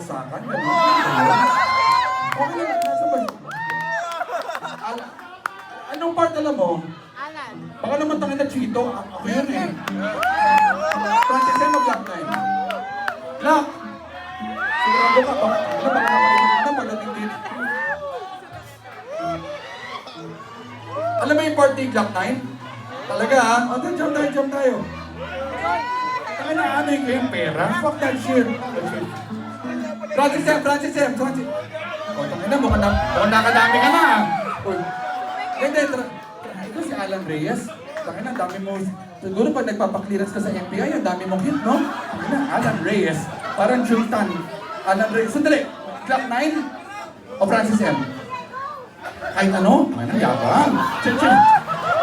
bagsakan. Okay lang, nasa ba? Anong part alam mo? Alan. Baka naman tangin na Chito. Ako yun eh. Francis M. Black 9. Black! Sigurado ka ba? Ano ba naman pagdating din? Alam mo yung party Black 9? Talaga ha? O, then jump tayo. Taka na, ano yung pera? Fuck that shit. Francis M. O, taka na, mukhang nakadami ka na. Uy. Hindi, ikaw si Alan Reyes. Taka na, dami mo. Siguro pag nagpapaklearance ka sa FBI, ang dami mong hit, no? Taka na, Alan Reyes. Parang Jultan. Alan Reyes. Sandali, Black 9 o Francis M? Kahit ano? Ay, nagyabang. Chill.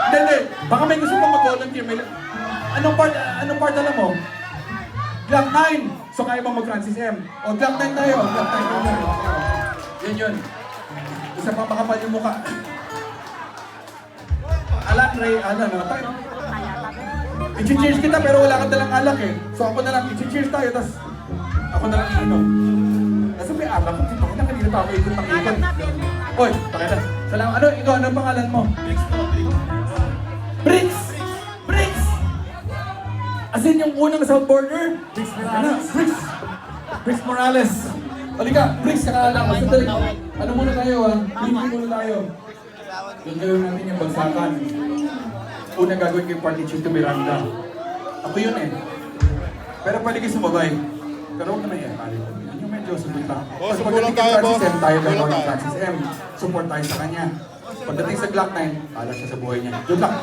Hindi. Baka may gusto pang mag-volunteer. Anong part alam mo? Black 9. So kaya bang mag-Francis M? O Black 9 tayo. Black 9. Yun. Isa pang makapal yung mukha. Alan Ray, tayo. I-cheers kita pero wala ka dalang alak eh. So ako na lang, i-cheers tayo, tas ako na lang iinom. Nasa may alak, kanina pa ako ikot ng ikot. Oy, pakita. Salamat. Ikaw, anong pangalan mo? Bricks! As in yung unang South Border? Bricks Morales. Halika, Bricks, kakaalam. Ano muna tayo Hindi muna tayo. Gagawin natin yung bagsakan. Una gagawin ko yung party Chito Miranda. Ako yun eh. Pero pwede kayo sumabay. Pero huwag na yan. Yun yung medyo subit lang. Kasi pagdating kay Francis M, tayo gagawin ng Francis M. Support tayo sa kanya. Pagdating sa Glock 9, ala siya sa buhay niya. Good luck.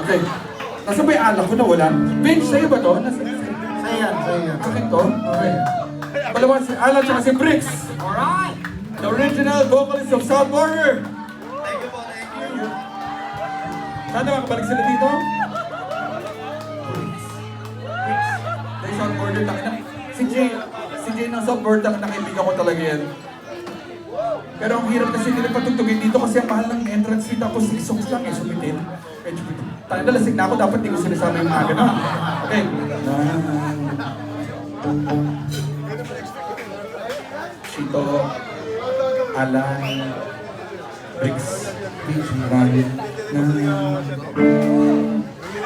Okay. Nasa ba yung alak ko na wala? Vince, sa'yo ba to? Sa'yo. Akin to? Okay. Palawan si Alan at si Bricks. Alright! The original vocalist of South Border. Thank you. Sana makabalik sila dito? Dahil South Border, si Jay ng South Border, nakaibigan ko talaga yan. Pero ang hirap kasi nila patutugin dito kasi ang mahal ng entrance fee tapos 6 songs lang eh, sumitin. Tayo nalasig na ako, dapat di ko sinasama yung mga gano'n. Okay. Chito, Alan, Bricks,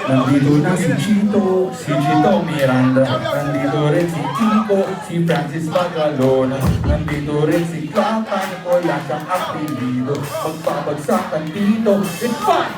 nandito na si Chito Miranda. Nandito rin si Kiko, si Francis Bagalona. Nandito rin si Kapan, wala siyang apelido. Magpabagsakan dito, it's fun!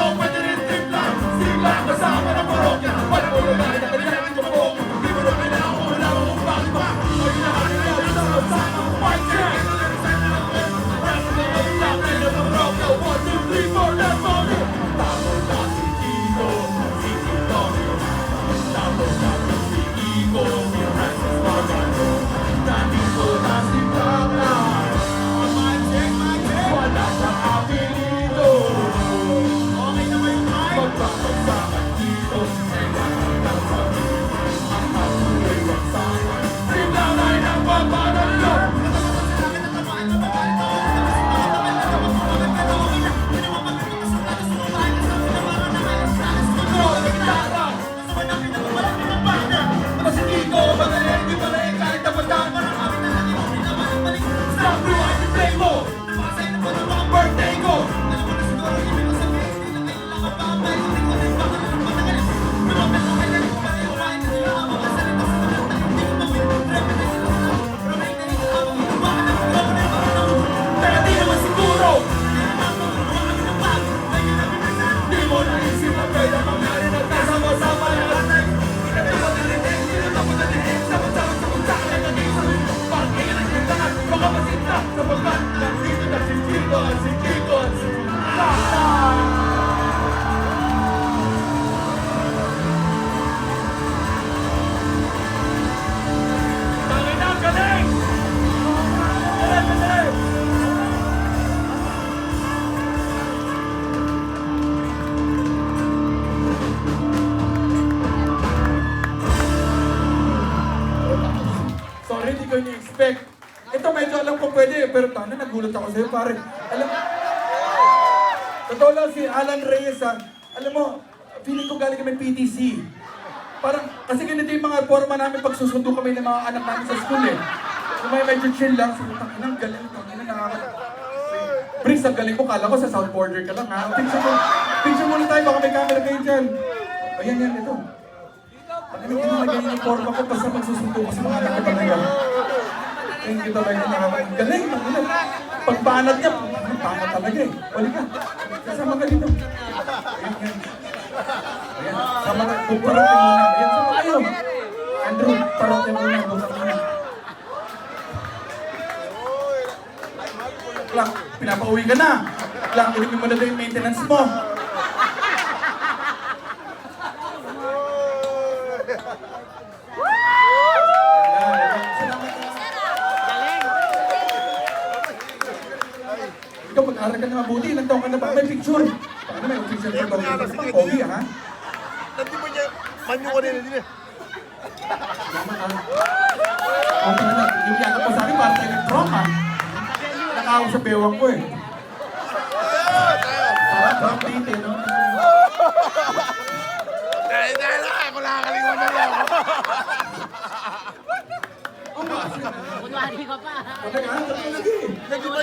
Pwede rin trip lang, sigla kasama ng parokya. Wala mo na ko ini-expect. Ito medyo alam ko pwede, pero tana, nagulat ako sa'yo, pare. Alam totoo lang si Alan Reyes, ha? Alam mo, feeling ko galing kami PTC. Parang, kasi ganito yung mga forma namin pag susundo kami ng mga anak namin sa school, eh. Kung may medyo chill lang, sabi, tanginang galing, Prince, ang galing mo, kala ko sa South Border ka lang, ha? Picture muna tayo, baka may camera kayo dyan. Ayan, yan, ito. Pag ano ginalagay yung forma ko, basta magsusundo ko sa mga anak ko talaga. Thank you talaga, ang galing, tanginang. Pagbanat niya, pangat talaga eh. Wali ka, kasama ka dito. Ayan, yan. Ayan, sama ka, puparotin muna. Ayan, sama kayo. Andrew, parotin muna, bukas muna. Clark, pinapauwi ka na. Clark, ilipin mo na yung maintenance mo. Ikaw, mag-aaral ka na mabuti. Ilang taong ka na ba? May picture. Paano may picture ka ba? Pogi, ha? Nanti mo niya, manyo ko rin din eh. Okay na. Yung yakap mo sa akin, para tayo nag-prom, ha? Nakakawag sa bewang ko, eh. Parang prom date, eh, no? Dahil ako nakakalimutan na ako. Oh, kasi. Kunwari ka pa. Talaga, talaga, lagi. Nag-iba